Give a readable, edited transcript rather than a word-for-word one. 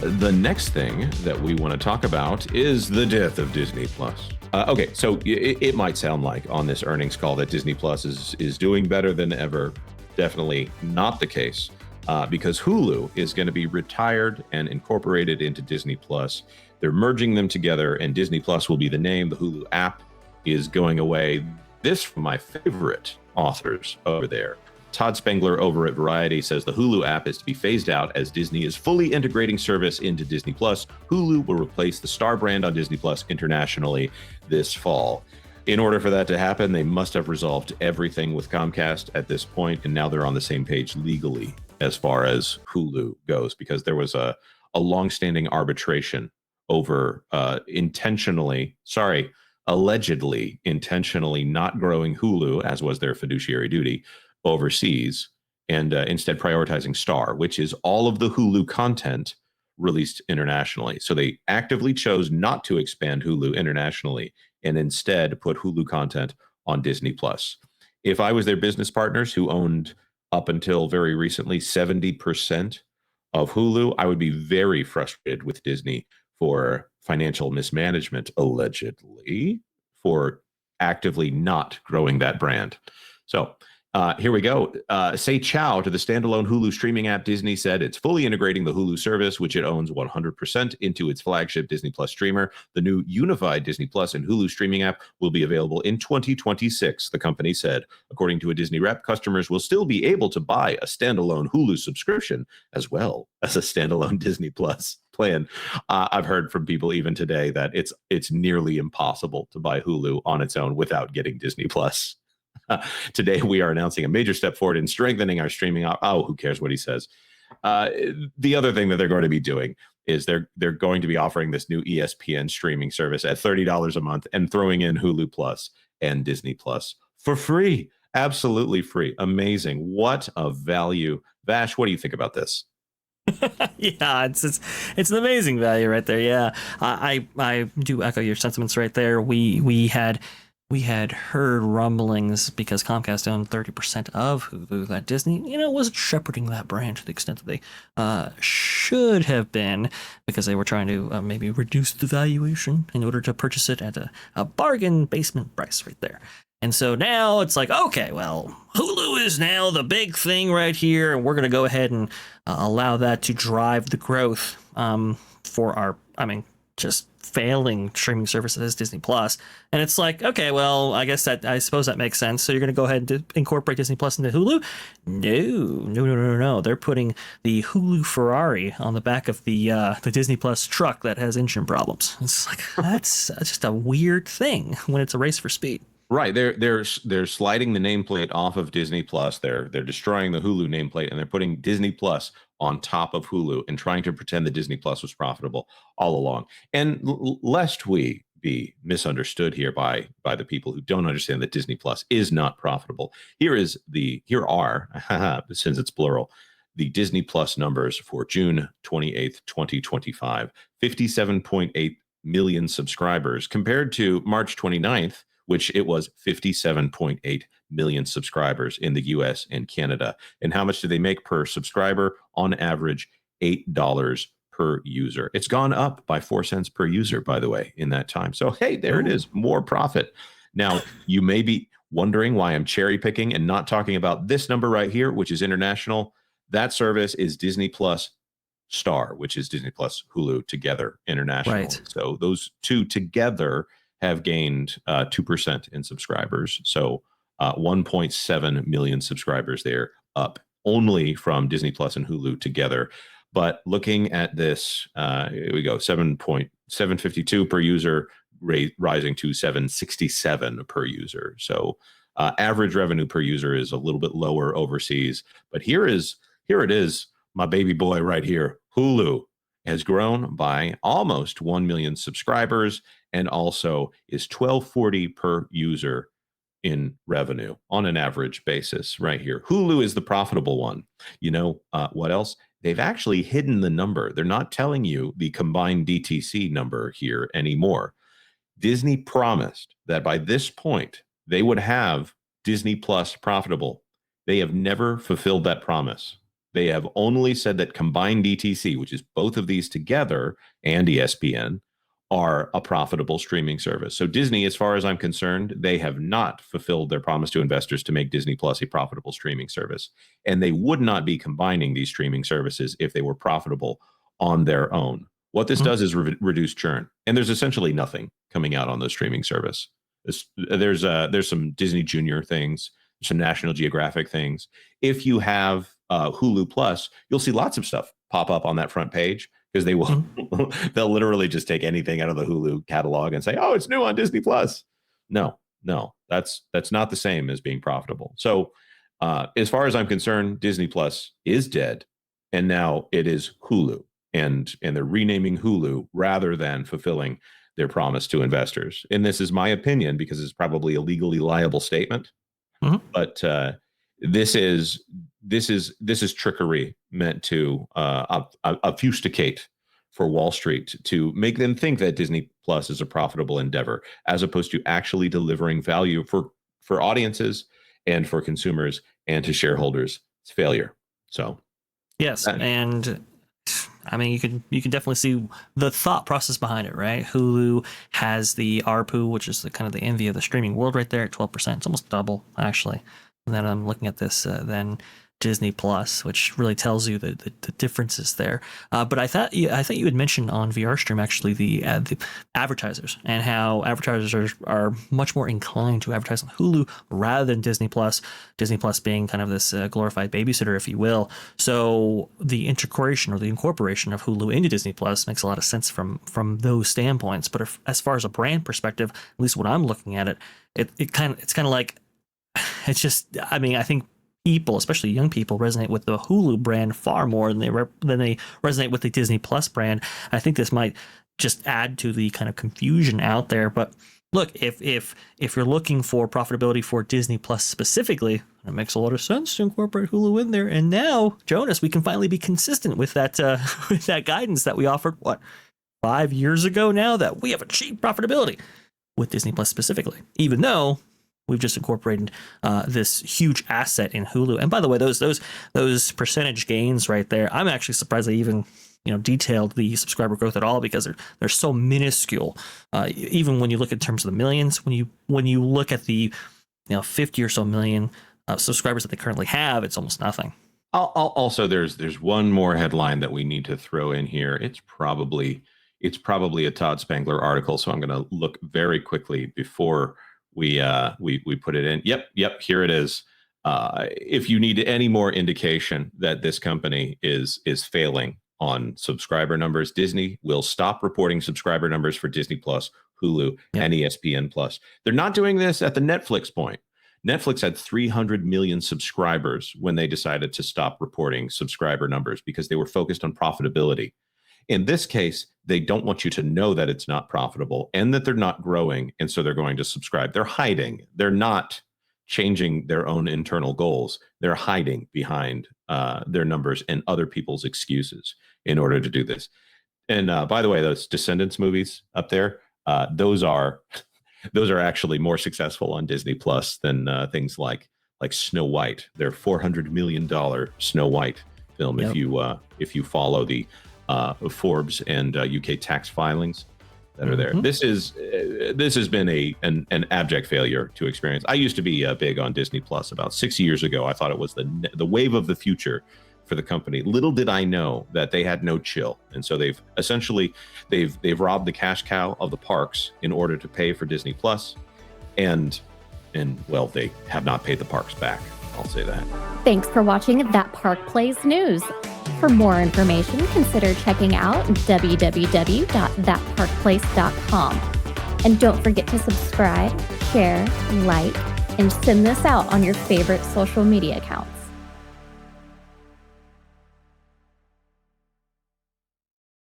The next thing that we want to talk about is the death of Disney Plus. Okay, so it might sound like on this earnings call that Disney Plus is doing better than ever. Definitely not the case, because Hulu is going to be retired and incorporated into Disney Plus. They're merging them together, and Disney Plus will be the name. The Hulu app is going away. This from my favorite authors over there. Todd Spengler over at Variety says the Hulu app is to be phased out as Disney is fully integrating service into Disney Plus. Hulu will replace the Star brand on Disney Plus internationally this fall. In order for that to happen, they must have resolved everything with Comcast at this point, and now they're on the same page legally as far as Hulu goes, because there was a longstanding arbitration over allegedly intentionally not growing Hulu, as was their fiduciary duty, overseas, and instead prioritizing Star, which is all of the Hulu content released internationally. So they actively chose not to expand Hulu internationally and instead put Hulu content on Disney Plus. If I was their business partners who owned up until very recently 70% of Hulu, I would be very frustrated with Disney for financial mismanagement, allegedly, for actively not growing that brand. So here we go. Say ciao to the standalone Hulu streaming app. Disney said it's fully integrating the Hulu service, which it owns 100%, into its flagship Disney Plus streamer. The new unified Disney Plus and Hulu streaming app will be available in 2026, the company said. According to a Disney rep, customers will still be able to buy a standalone Hulu subscription as well as a standalone Disney Plus plan. I've heard from people even today that it's nearly impossible to buy Hulu on its own without getting Disney Plus. Today, we are announcing a major step forward in strengthening our streaming. Oh, who cares what he says? The other thing that they're going to be doing is they're going to be offering this new ESPN streaming service at $30 a month and throwing in Hulu Plus and Disney Plus for free. Absolutely free. Amazing. What a value. Vash, what do you think about this? Yeah, it's an amazing value right there. Yeah, I do echo your sentiments right there. We had heard rumblings because Comcast owned 30% of Hulu that Disney, wasn't shepherding that brand to the extent that they should have been, because they were trying to maybe reduce the valuation in order to purchase it at a bargain basement price right there. And so now it's like, okay, well, Hulu is now the big thing right here, and we're going to go ahead and allow that to drive the growth for our, just failing streaming services, Disney Plus. And it's like, okay, well, I suppose that makes sense. So you're going to go ahead and incorporate Disney Plus into Hulu? No. They're putting the Hulu Ferrari on the back of the Disney Plus truck that has engine problems. It's like, that's just a weird thing when it's a race for speed. Right. They're sliding the nameplate off of Disney Plus. They're destroying the Hulu nameplate, and they're putting Disney Plus on top of Hulu and trying to pretend that Disney Plus was profitable all along. And lest we be misunderstood here by the people who don't understand that Disney Plus is not profitable, here are since it's plural, the Disney Plus numbers for June 28th, 2025. 57.8 million subscribers compared to March 29th, which it was 57.8 million subscribers in the US and Canada. And how much do they make per subscriber? On average, $8 per user. It's gone up by 4 cents per user, by the way, in that time. So, hey, there it is, more profit. Now, you may be wondering why I'm cherry picking and not talking about this number right here, which is international. That service is Disney Plus Star, which is Disney Plus Hulu together internationally. Right. So those two together have gained 2% in subscribers. So 1.7 million subscribers there, up only from Disney Plus and Hulu together. But looking at this, here we go, 7.752 per user, rising to 767 per user. So average revenue per user is a little bit lower overseas. But here it is, my baby boy right here. Hulu has grown by almost 1 million subscribers, and also is $12.40 per user in revenue on an average basis right here. Hulu is the profitable one. What else? They've actually hidden the number. They're not telling you the combined DTC number here anymore. Disney promised that by this point, they would have Disney Plus profitable. They have never fulfilled that promise. They have only said that combined DTC, which is both of these together, and ESPN, are a profitable streaming service. So Disney, as far as I'm concerned, they have not fulfilled their promise to investors to make Disney Plus a profitable streaming service. And they would not be combining these streaming services if they were profitable on their own. What this does is reduce churn. And there's essentially nothing coming out on the streaming service. There's some Disney Junior things, some National Geographic things. If you have Hulu Plus, you'll see lots of stuff pop up on that front page, because they will they'll literally just take anything out of the Hulu catalog and say, oh, it's new on Disney Plus. No, that's not the same as being profitable. So as far as I'm concerned, Disney Plus is dead, and now it is Hulu, and they're renaming Hulu rather than fulfilling their promise to investors. And this is my opinion, because it's probably a legally liable statement. But this is trickery meant to obfuscate for Wall Street, to make them think that Disney Plus is a profitable endeavor, as opposed to actually delivering value for audiences and for consumers and to shareholders. It's failure. So yes, and I mean, you can definitely see the thought process behind it, right? Hulu has the ARPU, which is the kind of the envy of the streaming world, right there at 12%. It's almost double, actually. And then I'm looking at this, then Disney Plus, which really tells you the differences there. But I thought you had mentioned on VR Stream, actually, the advertisers, and how advertisers are much more inclined to advertise on Hulu rather than Disney Plus. Disney Plus being kind of this glorified babysitter, if you will. So the integration or the incorporation of Hulu into Disney Plus makes a lot of sense from those standpoints. But as far as a brand perspective, at least when I'm looking at it, it's kind of like, it's just, I mean, I think people, especially young people, resonate with the Hulu brand far more than they resonate with the Disney Plus brand. I think this might just add to the kind of confusion out there. But look, if you're looking for profitability for Disney Plus specifically, it makes a lot of sense to incorporate Hulu in there. And now, Jonas, we can finally be consistent with that with that guidance that we offered 5 years ago now, that we have achieved profitability with Disney Plus specifically, even though we've just incorporated this huge asset in Hulu. And by the way, those percentage gains right there, I'm actually surprised they even detailed the subscriber growth at all, because they're so minuscule. Even when you look in terms of the millions, when you look at the 50 or so million subscribers that they currently have, it's almost nothing. Also, there's one more headline that we need to throw in here. It's probably a Todd Spangler article, so I'm going to look very quickly before we put it in. Yep, here it is. If you need any more indication that this company is failing on subscriber numbers, Disney will stop reporting subscriber numbers for Disney Plus, Hulu, and ESPN Plus. They're not doing this at the Netflix point. Netflix had 300 million subscribers when they decided to stop reporting subscriber numbers, because they were focused on profitability. In this case, they don't want you to know that it's not profitable and that they're not growing, and so they're going to subscribe. They're hiding. They're not changing their own internal goals. They're hiding behind their numbers and other people's excuses in order to do this. And by the way, those Descendants movies up there, those are actually more successful on Disney Plus than things like Snow White. Their $400 million Snow White film. Yep. If you follow the Forbes and UK tax filings that are there. This has been an abject failure to experience. I used to be big on Disney Plus about 6 years ago. I thought it was the wave of the future for the company. Little did I know that they had no chill, and so they've robbed the cash cow of the parks in order to pay for Disney Plus, and well, they have not paid the parks back. I'll say that. Thanks for watching That Park Plays News. For more information, consider checking out www.thatparkplace.com. And don't forget to subscribe, share, like, and send this out on your favorite social media accounts.